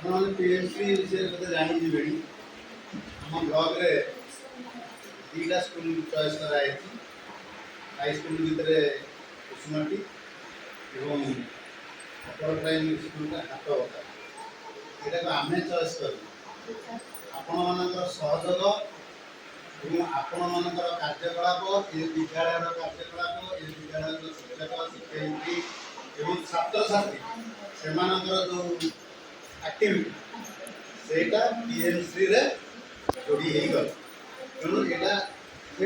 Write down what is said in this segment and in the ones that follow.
ଆପଣମାନେ ପିଏମ୍ସି ବିଷୟରେ ବୋଧେ ଜାଣିଯିବେ। ଆମ ବ୍ଲକରେ ଦୁଇଟା ସ୍କୁଲ ଚଏସ୍ କରାଯାଇଛି। ହାଇସ୍କୁଲ ଭିତରେ କୁସୁମାଟି ଏବଂ ଅପର ପ୍ରାଇମେରୀ ସ୍କୁଲରେ ହାତବତା। ଏଇଟାକୁ ଆମେ ଚଏସ୍ କରୁ। ଆପଣମାନଙ୍କର ସହଯୋଗ ଏବଂ ଆପଣମାନଙ୍କର କାର୍ଯ୍ୟକଳାପ, ଏ ବିଦ୍ୟାଳୟର କାର୍ଯ୍ୟକଳାପ, ଏ ବିଦ୍ୟାଳୟର ଶିକ୍ଷକ ଶିକ୍ଷୟିତ୍ରୀ ଏବଂ ଛାତ୍ରଛାତ୍ରୀ ସେମାନଙ୍କର ଯେଉଁ ଆକ୍ଟିଭିଟି ସେଇଟା ପିଏମ୍ସିରେ ଯୋଡ଼ି ହେଇଗଲା। ତେଣୁ ଏଇଟା ସେ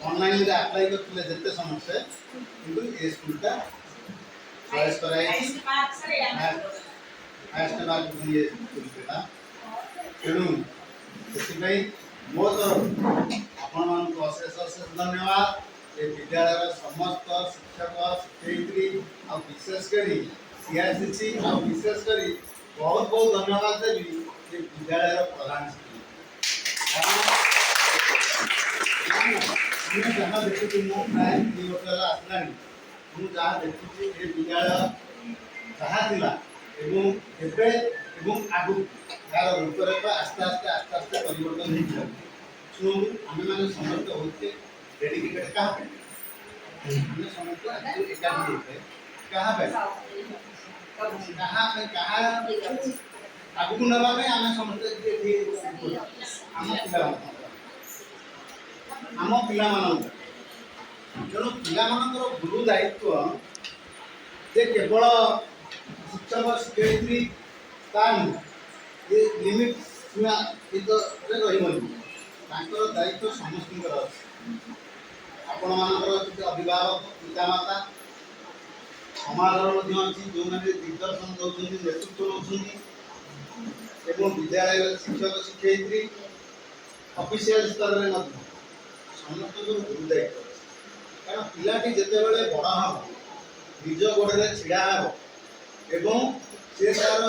ଅନଲାଇନ୍ରେ ଆପ୍ଲାଏ କରିଥିଲେ ଯେତେ ସମସ୍ତେ, କିନ୍ତୁ ଏ ସ୍କୁଲଟା ଚଏସ୍ କରାଯାଇଛି। ଫାଷ୍ଟ ମାର୍କ ଇଏ ସ୍କୁଲଟା। ତେଣୁ ସେଥିପାଇଁ ମୋ ତରଫରୁ ଆପଣମାନଙ୍କୁ ଅଶେଷ ଅଶେଷ ଧନ୍ୟବାଦ। ଏ ବିଦ୍ୟାଳୟର ସମସ୍ତ ଶିକ୍ଷକ ଶିକ୍ଷୟିତ୍ରୀ ଆଉ ବିଶେଷ କରି ସିଆର୍ସିସି ଆଉ ବିଶେଷ କରି ବହୁତ ବହୁତ ଧନ୍ୟବାଦ ଦେବି ଯେ ବିଦ୍ୟାଳୟର ପ୍ରଧାନ ଶିକ୍ଷକ। ଆମେ ଯାହା ଦେଖୁଛୁ, ମୁଁ ପ୍ରାୟ 2 ବର୍ଷ ହେଲା ଆସିଲାଣି, ମୁଁ ଯାହା ଦେଖୁଛି ଏ ବିଦ୍ୟାଳୟ ଯାହା ଥିଲା ଏବଂ ଏବେ ଏବଂ ଆଗକୁ ତାର ରୂପରେଖ ଆସ୍ତେ ଆସ୍ତେ ପରିବର୍ତ୍ତନ ହେଇଯାଉଛି। ଶୁଣନ୍ତୁ, ଆମେମାନେ ସମସ୍ତେ ହେଉଛେ ଡେଡିକେଟେଡ୍ କାହା ପାଇଁ? ଆମେ ସମସ୍ତେ ଏକାଠି ହେଇଛେ କାହା ପାଇଁ? କାହା ଆଗକୁ ନେବା ପାଇଁ ଆମେ ସମସ୍ତେ ଆମ ପିଲାମାନଙ୍କୁ। ତେଣୁ ପିଲାମାନଙ୍କର ଗୁରୁ ଦାୟିତ୍ୱ ଯେ କେବଳ ଶିକ୍ଷକ ଶିକ୍ଷୟିତ୍ରୀ ତା ନୁହେଁ, ଏ ଲିମିଟ୍ ସୀମା ଭିତରେ ରହିବନି। ତାଙ୍କର ଦାୟିତ୍ୱ ସମସ୍ତଙ୍କର ଅଛି। ଆପଣମାନଙ୍କର କିଛି ଅଭିଭାବକ ପିତାମାତା ସମାଜର ମଧ୍ୟ ଅଛି, ଯେଉଁମାନେ ଦିଗ୍ଦର୍ଶନ ଦେଉଛନ୍ତି, ନେତୃତ୍ୱ ନେଉଛନ୍ତି ଏବଂ ବିଦ୍ୟାଳୟର ଶିକ୍ଷକ ଶିକ୍ଷୟିତ୍ରୀ ଅଫିସିଆଲ ସ୍ତରରେ ମଧ୍ୟ ସମସ୍ତଙ୍କର ଗୁରୁ ଦାୟିତ୍ୱ ଅଛି। କାରଣ ପିଲାଟି ଯେତେବେଳେ ବଡ଼ ହେବ, ନିଜ ଗୋଡ଼ରେ ଛିଡ଼ା ହେବ ଏବଂ ସେ ତାର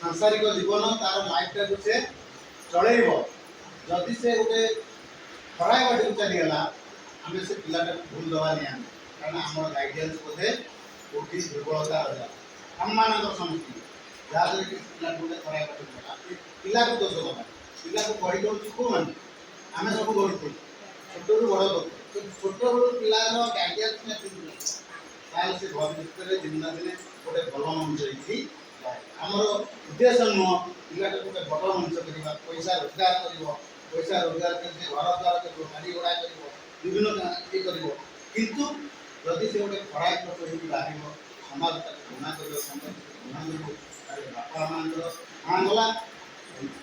ସାଂସାରିକ ଜୀବନ, ତାର ଲାଇଫଟାକୁ ସେ ଚଳେଇବ। ଯଦି ସେ ଗୋଟେ ଖରାପ ବାଟକୁ ଚାଲିଗଲା, ଆମେ ସେ ପିଲାଟାକୁ ଭୁଲ ଦେବା ନିହାତି। କାରଣ ଆମର ଗାଇଡାନ୍ସ ବୋଧେ କୋଉଠି ଦୁର୍ବଳତା ରହିଲା ଆମମାନଙ୍କର ସମସ୍ତେ, ଯାହାଦ୍ୱାରା କି ପିଲାକୁ ଗୋଟେ ଖରାପ ବାଟକୁ ଗଲା, ପିଲାକୁ ଦୋଷ ଦେବା। ପିଲାକୁ ଗଢ଼ି ଦେଉଛୁ କୋଉମାନେ? ଆମେ ସବୁ ଗଢ଼ୁଛୁ, ଛୋଟରୁ ବଡ଼ କରୁଛୁ। ଛୋଟବେଳୁ ପିଲାର ଗାଇଡାନ୍ସ ତାହେଲେ ସେ ଭବିଷ୍ୟତରେ ଦିନେ ନା ଦିନେ ଗୋଟେ ଭଲ ମଣିଷ ହେଇକି ଆମର ଉଦ୍ଦେଶ୍ୟ ନୁହଁ ପିଲାଟାକୁ ଗୋଟେ ବଡ଼ ମଣିଷ କରିବା, ପଇସା ରୋଜଗାର କରିବ, ପଇସା ରୋଜଗାର କରି ସେ ଘର ଦ୍ୱାର କରିବ, ଗାଡ଼ି ଘୋଡ଼ା କରିବ, ବିଭିନ୍ନ ଇଏ କରିବ। କିନ୍ତୁ ଯଦି ସେ ଗୋଟେ ଖରାପ ଲୋକ ହେଇକି ବାହାରିବ, ସମାଜ ତାକୁ ଘୃଣା କରିବ, ସମାଜ ଘୃଣା କରିବ, ତାହେଲେ ବାପା ମାଆଙ୍କର ନାଁ ଗଲା,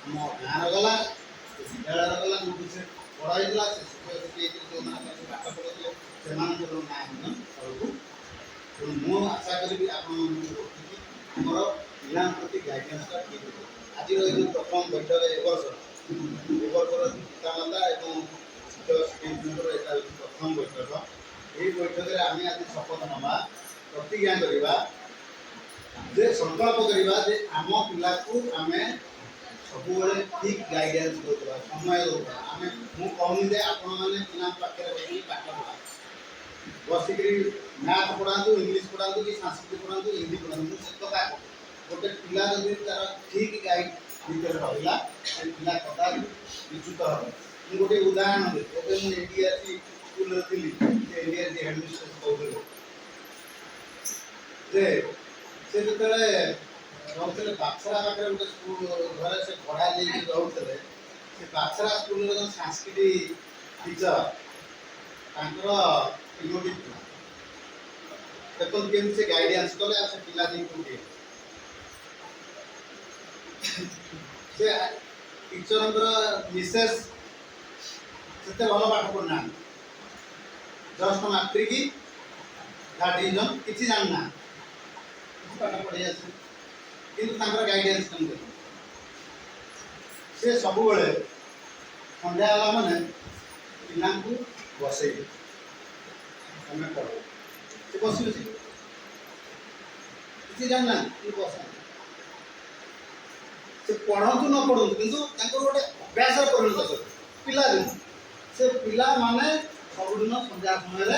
ଆମ ଗାଁର ଗଲା, ବିଦ୍ୟାଳୟର ଗଲା, ଯୋଉଠି ସେ ବଡ଼ ହେଇଥିଲା, ସେ ଶିକ୍ଷକ ଶିକ୍ଷୟିତ୍ରୀ ଯେଉଁମାନେ ପାଠ ପଢ଼ୁଥିଲେ ସେମାନଙ୍କର ନାଁ ମଧ୍ୟ ତଳକୁ। ତେଣୁ ମୁଁ ଆଶା କରିବି ଆପଣମାନଙ୍କୁ ଆମର ପିଲାଙ୍କ ପ୍ରତି ଗାଇଡାନ୍ସଟା ଠିକ୍ ହେବ। ଆଜିର ଏଇ ଯେଉଁ ପ୍ରଥମ ବୈଠକ ଏ ବର୍ଷର ପିତାମାତା ଏବଂ ଶିକ୍ଷକ ଶିକ୍ଷୟିତ୍ରୀଙ୍କର ଏଇଟା ହେଉଛି ପ୍ରଥମ ବୈଠକ। ଏହି ବୈଠକରେ ଆମେ ଆଜି ଶପଥ ନେବା, ପ୍ରତିଜ୍ଞା କରିବା ଯେ ସଂକଳ୍ପ କରିବା ଯେ ଆମ ପିଲାକୁ ଆମେ ସବୁବେଳେ ଠିକ୍ ଗାଇଡାନ୍ସ ଦେଉଥିବା, ସମୟ ଦେଉଥିବା। ମୁଁ କହୁନି ଯେ ଆପଣମାନେ ପିଲାଙ୍କ ପାଖରେ ବସିକି ପାଠ ପଢ଼ା, ବସିକିରି ମ୍ୟାଥ୍ ପଢ଼ାନ୍ତୁ, ଇଂଲିଶ ପଢ଼ାନ୍ତୁ, କି ସଂସ୍କୃତ ପଢ଼ାନ୍ତୁ, ହିନ୍ଦୀ ପଢ଼ାନ୍ତୁ, ମୁଁ ସେ କଥା କହୁଛି। ଗୋଟେ ପିଲା ଯଦି ତାର ଠିକ୍ ଗାଇଡ୍ ଭିତରେ ରହିଲା, ସେ ପିଲା କଦାପି ବିଚ୍ୟୁତ ହେବ। ମୁଁ ଗୋଟେ ଉଦାହରଣ ଦେବି। ଏବେ ମୁଁ ଏନ୍ଡିଆର୍ସି ସ୍କୁଲରେ ଥିଲି, ସେ ଏନ୍ଡିଆର୍ସି ହେଡ଼ମିଷ୍ଟ୍ରେସ୍ କହୁଥିଲେ ଯେ ସେ ଯେତେବେଳେ ରହୁଥିଲେ ବାକ୍ସରା ପାଖରେ ଗୋଟେ ସ୍କୁଲ ଘରେ ସେ ଭଡ଼ା ନେଇକି ରହୁଥିଲେ, ସେ ବାକ୍ସରା ସ୍କୁଲର ଯେଉଁ ସାଂସ୍କୃତି ଟିଚର ତାଙ୍କର ପିଲାଟି ଥିଲା। ଦେଖନ୍ତୁ କେମିତି ସେ ଗାଇଡାନ୍ସ କଲେ ଆଉ ସେ ପିଲା ନେଇ କୋଉଠି ସେ ଟିଚରଙ୍କର ମିସେସ୍ ସେତେ ଭଲ ପାଠ ପଢ଼ିନାହାନ୍ତି, ଜଷ୍ଟ ମାଟ୍ରିକ ଡିଭିଜନ କିଛି ଜାଣିନାହାନ୍ତି, ପାଠ ପଢ଼ି ଆସେ, କିନ୍ତୁ ତାଙ୍କର ଗାଇଡାନ୍ସ କେମିତି ସେ ସବୁବେଳେ ସନ୍ଧ୍ୟା ହେଲା ମାନେ ପିଲାଙ୍କୁ ବସେଇବେ, ତମେ ପଢ଼। ସେ ବସିବେ, କିଛି ଜାଣିନାହାନ୍ତି, ବସାନ୍ତି। ସେ ପଢ଼ନ୍ତୁ ନ ପଢ଼ନ୍ତୁ, କିନ୍ତୁ ତାଙ୍କର ଗୋଟେ ଅଭ୍ୟାସ ପରିଣତ କରିବେ ପିଲାଦିନ। ସେ ପିଲାମାନେ ସବୁଦିନ ସନ୍ଧ୍ୟା ସମୟରେ